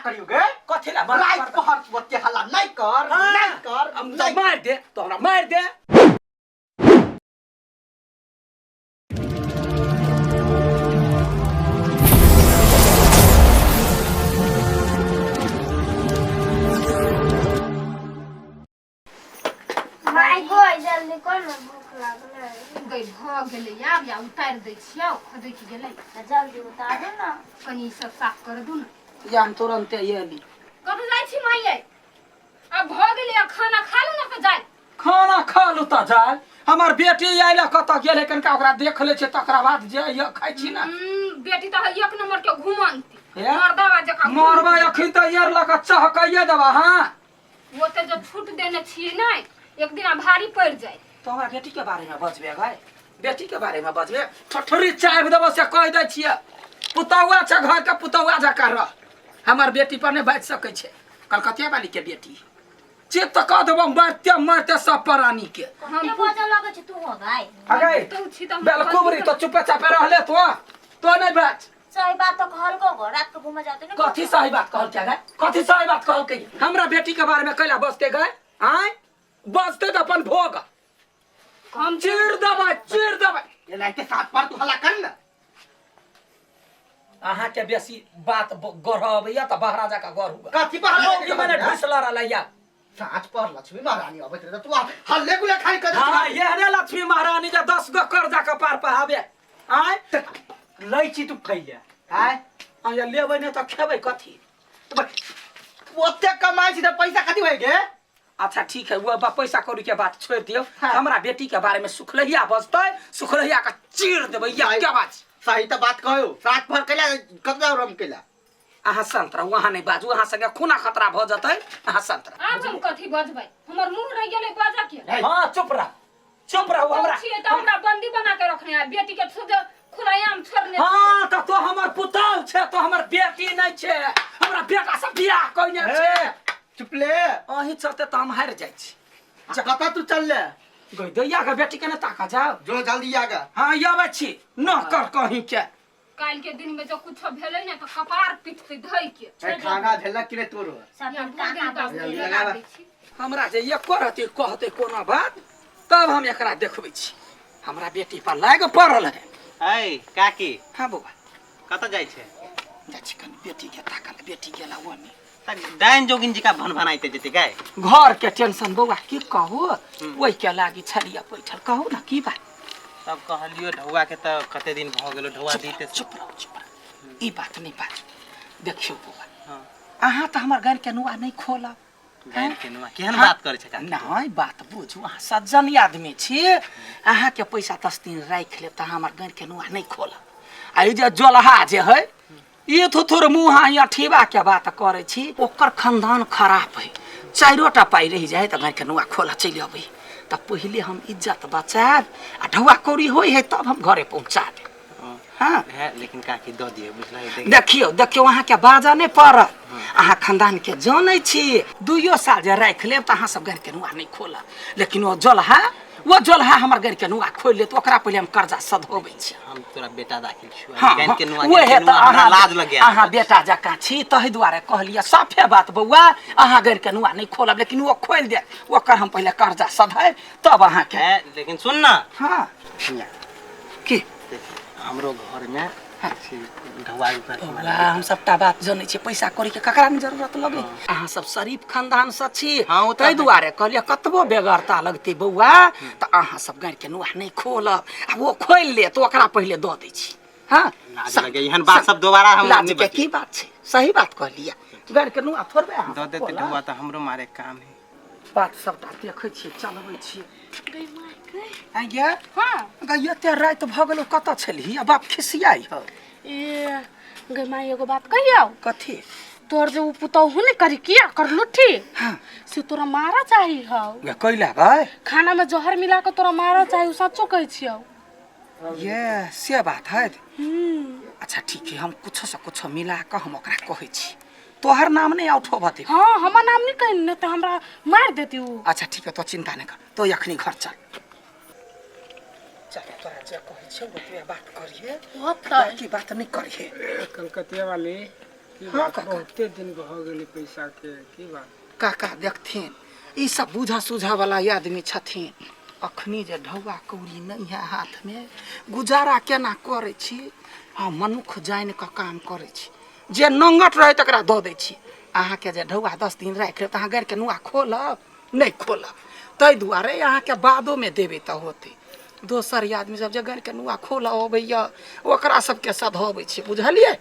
करियो गे कथि ला रात पहर बत्ती हल्ला नहीं कर हम तो मार दे तो हमरा मार दे माय गो जल्दी कर ना भूख लागल है गई भ गेलै आब या उतार दै छियौ खदैक गेलै जल्दी उतार दो ना कनी सब साफ कर दू ना या हम तुरंत एली कतौ जाइ छी माइये अब भ गेलै खाना खा लू ना त जाय खाना खा लू त जाय हमर बेटी आइला कत गेलै कनका ओकरा देख ले छै तकरा बाद जे ये खाइ छी ना बेटी त एक नंबर के घुमंती हे? मर्दावा जका मरबा अखन त यार लगा चहकइए देबा हां वो त जो छूट देने छियै नै एक दिन भारी पड़ जाय तो हमरा बेटी के बारे में बजबे गए बेटी के बारे में बजबे ठठरी चाय देबो से कह दै छियै पुतौआ छ घर के पुतौआ जका रह हमर बेटी पर नहीं बाज सकै छै कलकतिया वाली के बेटी चित कह देबो मारते मारते सब प्राणी के हम बजा लगे छ तू हो भाई अगे तो छी त बेलकुबरी तो चुपे चापे रहले तो नहीं बात सही बात तो कहल को रात को घूमे जाते ना कथी सही बात कहल क्या गए कथी सही बात कहल के हमरा बेटी के बारे में कैला बसते गए आय बसते त अपन भोग हम चीर दबा ये लाइट साथ पर तू हल्ला कर ना अहाँ के बेसी बात गढ़बैया त बहरा जाका गढ़ू कथी पर हल्ला ई मने ढुसला रहलैया साथ पर लक्ष्मी महारानी अबैत रहे तू हल्ले गुले खाली कर हां ये लक्ष्मी महारानी के 10 गो कर्जा के पार पहाबे आय लै छी तू खैले आय अहाँ लेबै ने त खेबै कथी ओते कमाई छी त पैसा कथी होय गे अच्छा ठीक है वो पैसा कौड़ी के बात छोड़ दियो हमरा बेटी के बारे में सुखलैया बजतै सुखलैया का चीर देबै या क्या बात सही त बात कहयो रात भर कैला कतना रम कैला अहाँ संतरा वहाँ नहीं बाजू अहाँ संगे खूना खतरा भ जतै अहाँ संतरा आज हम कथी बजबै हमर मुंह रह गेलै बाजा के हां चुप रह हमरा छियै त हमरा बंदी बना के रखने है बेटी के खुद खुलायाम छोड़ने हां तो हमर पुतौह छै तो हमर बेटी नहीं छै हमरा बेटा से बियाह कइने छै चुप ले अही चलते त हम हार जाय छी कता तू चल ले गई दैया के बेटी के न ताका जाओ जो जल्दी आगा हां आबै छी न कर कहीं के काल के दिन में जो कुछ भेलै ने त कपार पीटते धइ के खाना झलक के तोरो सब लगा दै छी हमरा जे ये करते कहते कोना बात तब हम एकरा देखबै छी हमरा बेटी पर लाग पड़ल है ऐ काकी हां बौआ कत जाय छे जा छी कन बेटी के ताकल बेटी गेला ओने डाइन जोगिन जी का भनभनाइते जेते गाय घर के टेंशन बौआ की कहू ओइ के लागी छलिया बैठल कहू ना की बात तब कहलियो ढौआ के त कते दिन भ गेलो ढौआ दीते चुप रह ई बात नहीं बात देखियो बौआ हां अहाँ त हमर घर के नुआ नहीं खोला गाय के नुआ केहन बात करे छे काकी नहीं बात बुझू अहाँ सज्जन आदमी छी अहाँ के पैसा 10 दिन राख ले त हमर घर के नुआ नहीं खोला आ जे जोलहा जे है ये थोर मुँह यहाँ ठीबा के बात करे छी ओकर खानदान खराब है चारोटा पाई रह जाए त घर के नुआ खोला चल अबै त पहले हम इज्जत बचाब आ ढौआ कौड़ी होय है तब हम घरे पहुंचा दे हां है लेकिन काकी द दिए बुझलाई देखियो वहाँ के बाजा नहीं पड़त अहाँ खानदान के जानै छी 2 साल जे राख लेब त अहाँ सब घर के नुआ नहीं खोला लेकिन वो जोलहा हमर घर के नुआ खोल ले तो ओकरा पहले हम कर्जा सधोबै छी हम तोरा बेटा दाखिल छु हाँ, गाय के नुआ वो है तो हमरा लाज लगे अहाँ बेटा जका छी तहि दुआरे कहलिया साफे बात बौआ अहाँ घर के नुआ नहीं खोलब लेकिन वो खोल दे ओकर हम पहले कर्जा सधै तब अहाँ के है लेकिन सुन ना हां की हमरो घर में ढौआ ऊपर हम सबटा बात जानै छी पैसा कौड़ी के ककरा में जरूरत लगे अहाँ सब शरीफ खानदान से छी हाँ, तै दुआरे कहलिया कतबो बेगरता लगते बौआ त अहाँ सब घर के नुआ नहीं खोलब आ वो खोल ले तो ओकरा पहले द दै छी हां लाज लगे एहन बात सब दोबारा हम लाज नहीं के की बात छै सही बात कहलिया घर के नुआ थोड़बे अहाँ द देते ढौआ त हमरो मारे काम है बात सबटा देखै छी चलबै छी गई माय गई आ गे हां गई एते रात भ गेलो कत छलही आ बाप खिसियाई हो ए गई माई एगो बात कहियो कथी तोर जो पुतौहु ने करी किया कर लुठी हां से तोरा मारा चाही हो गे कैला गए खाना में जहर मिला के तोरा मारा चाही सच्चो कहै छियो ये से बात है अच्छा ठीक है हम कुछ से कुछ मिला के हम ओकरा कहै छी तोहर नाम नहीं आउट होबते हां हमर नाम नहीं कहि न त हमरा मार देती उ अच्छा ठीक है तो चिंता नहीं कर तो अखनी घर चल चल तोरा जे कहै छै वो तू बात करिए होत की बात नहीं करिए कलकतिया वाली हाँ काका बहुते दिन हो गेली पैसा के की बात काका देखथिन ई सब बुझा सुझा वाला आदमी छथिन अखनी जे ढौआ कौड़ी नहीं है हाथ में गुजारा केना करे छी हाँ मनुख जान के काम करे छी जे नंगट रहे तकरा दऽ दै छी अहाँ के जे ढौआ 10 दिन राख लेब त अहाँ गाड़ के नुआ खोलब नहीं खोलब तै दुआरे अहाँ के बादो में देबे त होते दोसर आदमी सब जे गाड़ के नुआ खोल अबैया ओकरा सबके सधबै छी बुझलिए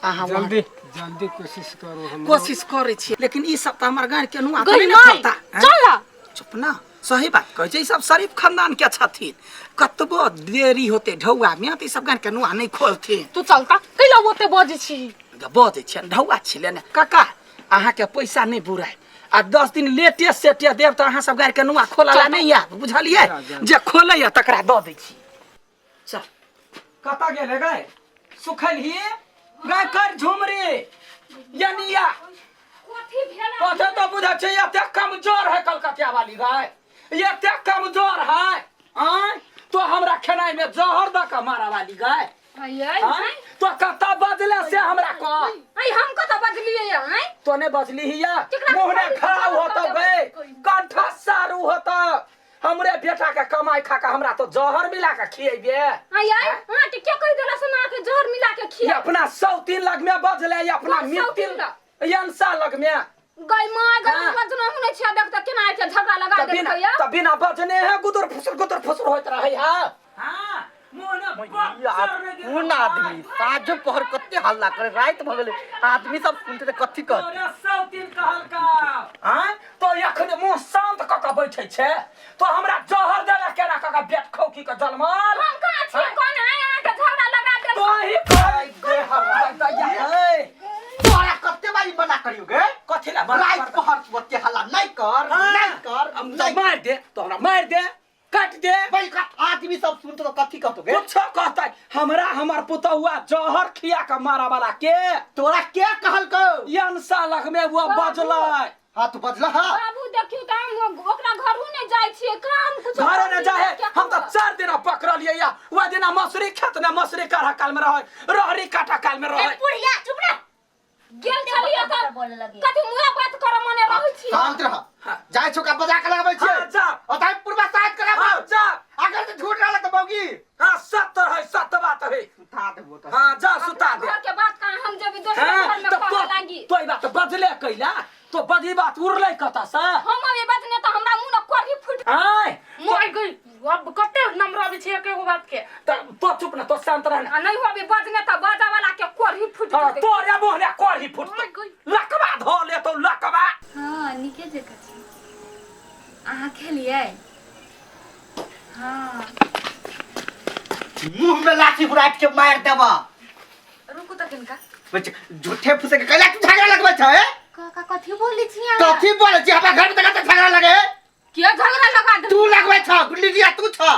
अहाँ जल्दी जल्दी कोशिश करो हम कोशिश करे छी लेकिन ई सब त हमर गाड़ के नुआ गई नहीं नहीं खोलता चल ना चुप ना सही बात कहै छै ई सब शरीफ खानदान के छथिन कतबो देरी होते ढौआ में त ई सब गाड़ के नुआ नहीं खोलथिन तू चलता कैला ओते बजे छी बजै छियन ढौआ छिले ने काका अहाँ के पैसा नहीं बुराय आ 10 दिन लेटे सेटे देब त अहाँ सब गाड़ के नुआ खोलला नहीं या बुझलिए जे खोलैया तकरा दऽ दै छी चल कता गेले गए सुखल ही गाय कर झुमरी यानिया कथी भेल कथे तो बुझा छै एते कमजोर है कलकतिया वाली गाय एते कमजोर है आय तो हमरा खेनाई में जहर द के मारा वाली गाय आय आय तो कता बदले से हमरा को आय हम कत बदलिए आय तो ने बजली हिया मुंह ने खराब होतो गए कंठ सारू होतो हमरे बेटा के कमाई खा के हमरा तो जहर मिला के खिएबे आय हां त क्या कह देला सुना के जहर मिला के ये खिया अपना सौतीन लग में बजले ये अपना कौन मित्र सौतीन यंसा लग में गई माय गई हाँ। मजना हुने छ देख त केना के झगड़ा लगा दे भैया तब बिना बजने है गुदर फुसुर होत रहे हां हां कौन आदमी साँझ पहर कते हल्ला करे रात भ गेले आदमी सब सुनते कथी कर तोरे सौतीन कहल का हां तो एखन मुंह शांत क के बैठे छे तो हमरा जहर देला केना क के बेट खौकी के जलमल हम कहां छी कोन है यहाँ के झगड़ा लगा दे तो ही कहै दे हमरा दैया है तोरा कते बारी बना करियो गे कथि ला रात पहर कते हल्ला नहीं कर हम तो मार दे तो हमरा मार दे काट दे भाई का आदमी सब सुनते तो कथी कहतो गे कुछ कहता हमरा हमर पुतहुआ जहर खिया के मारा वाला के तोरा के कहल को यंसा लग में वो बजलै हां तू बजला हां बाबू देखियो त हम ओकरा घर ने जाय छी काम कुछ घर न जाए हम तो 4 दिन पकड़लिए या वो दिन मसरी खेत ने मसरी काढ़ा काल में रहे रहरी काटा काल में रहे पुड़िया चुप ना गेल छलिए त बोले लगे कथि मुंह बात कर मने रहै छी शांत रह जाय छोका बजा के लगाबै छी हाँ, जा अतै पूर्वा साइड कराबो हाँ, जा अगर तो झूठ रहल त बौगी हां सत्य है सत्य बात है सुता देबो त हां जा सुता दे घर के बात कहां हम जब दोसर घर में कहला लागी तो ई बात बजले कैला तो बजी बात उड़ले कता से हम अबे बजने त हमरा मुंह न कोरी फुट आय मोय गई अब कते नंबर आबे छी एकेगो बात के तो चुप ना तो शांत रहना आ नहीं होबे बजने त बाजा वाला के कोरी फुट हाँ, तोरे मोहने कोरी फुट लकबा धो ले तो लकबा हाँ निके जगह छी अहाँ खेलिए हाँ मुंह में लाठी बुराट के मार देबा रुकू त किनका बच्चे झूठे फुसे के कैला तू झगड़ा लगबै छै काका कथी बोली छी अहाँ कथी बोले छी हमरा घर में तक झगड़ा लगे के झगड़ा लगा दे तू लगबै छ गुल्ली दिया तू छ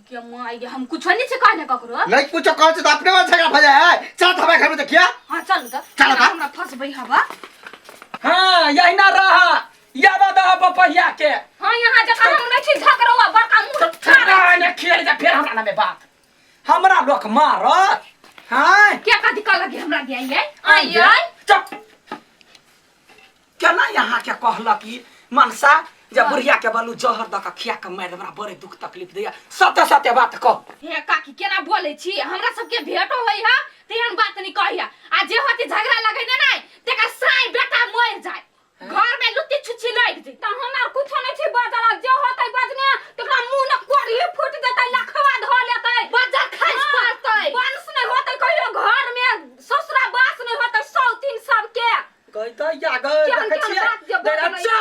के माय हम कुछ नहीं से कहने ककरो नहीं कुछ कहै छ त अपने में झगड़ा भ जाय है चल हमारे घर में देखिया हां चल त चल बा। हमरा फसबै हवा हाँ यही ना रहा याद दह पपहिया के हां यहां जका हम नहीं छी झगड़वा बड़का मुंह ने खिया जा फिर हमरा नामे बात हमरा लोक मारत हां के कथि कह लगे हमरा दिया आई चुप केना यहाँ के कहला कि मनसा जब बुढ़िया के बलू जहर द के खिया के मार हमरा बड़े दुख तकलीफ दैया सत्य सत्य बात कह हे काकी केना बोले छी हमरा सबके भेट होई हा तेहन बात नहीं कहिया आ जे होती झगड़ा लगे ने नहीं तेका साई बेटा मर जाए घर में लुत्ती छुच्छी लग जे त हमरा कुछ नहीं छी बजला जे होतै बजने तेकरा मुंह न कोरी फुट देतै लखवा ध लेतै बजा खस पड़तै वंश नहीं होतै कहियो घर में ससुरा बास नहीं होतै सौतीन सबके कहि त या गए केहन देखे केहन बात जे छियै बोललै अच्छा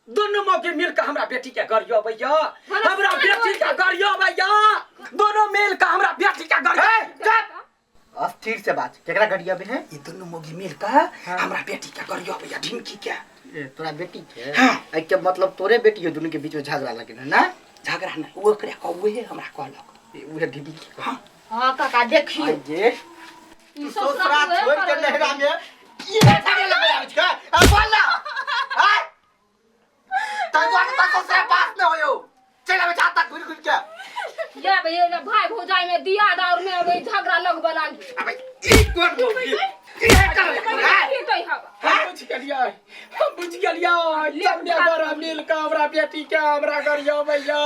दोनों मौके मिल के हमरा बेटी के गरियो भैया हमरा बेटी के गरियो भैया दोनों मिल के हमरा बेटी के गरियो अस्थिर से बात केकरा गड़िया बे है ये दोनों मौगी मिल के हमरा बेटी के गरियो भैया ढिमकी के तोरा बेटी के आई के मतलब तोरे बेटी है दोनों के बीच में झगड़ा लगे ना झगड़ा ना वो करे कौवे हमरा कहलक उहे ढिबी हां हां काका देखियो आई जे तू ससुरा छोड़ के नहरा में ये झगड़ा लगे आज का अब बोल ना हां तू तो ससुरा पास न होयो चला में जाता घुर घुर के ये भाई भौजाई में दिया दार में झगड़ा लगबा लागी अबे ई कोन बोली ये कर गेलियै हम बुझ गेलियै तब घर मिल के हमरा बेटी के हमरा करियो भैया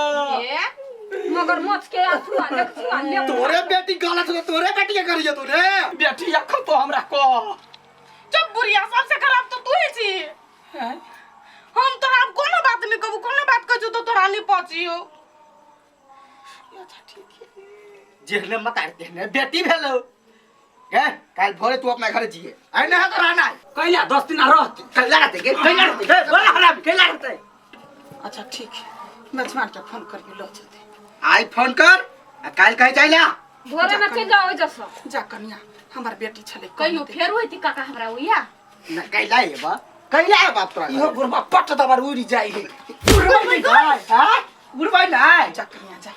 मगर मच के अथुआ देखुआ ले तोरे बेटी गलत हो तोरे बेटी के करियो तू रे बेटी अखन तो हमरा को चुप बुढ़िया सबसे खराब तो तू ही छी हम तोरा अब कोनो बात नहीं कहबो कोनो बात कहजू तो तोरा नहीं पहुंचियो अच्छा ठीक है जेहने मत आते ने बेटी भेलो के काल भोरे तू अपना घर जिए आई ना तो रहना कैला 10 दिन रहती कैला रहते के कैला रहते बोला हराम कैला रहते अच्छा ठीक है मजमान के फोन करके लो जते आई फोन कर आ काल कहे जाइला भोरे में चल जाओ जसो जा कन्या हमर बेटी छले कहियो फेर होइती काका हमरा ओइया ना कैला है बा कैला है बाप तोरा इहो बुढ़वा पट दबर उड़ी जाई है बुढ़वा नहीं हां बुढ़वा नहीं जा कन्या जा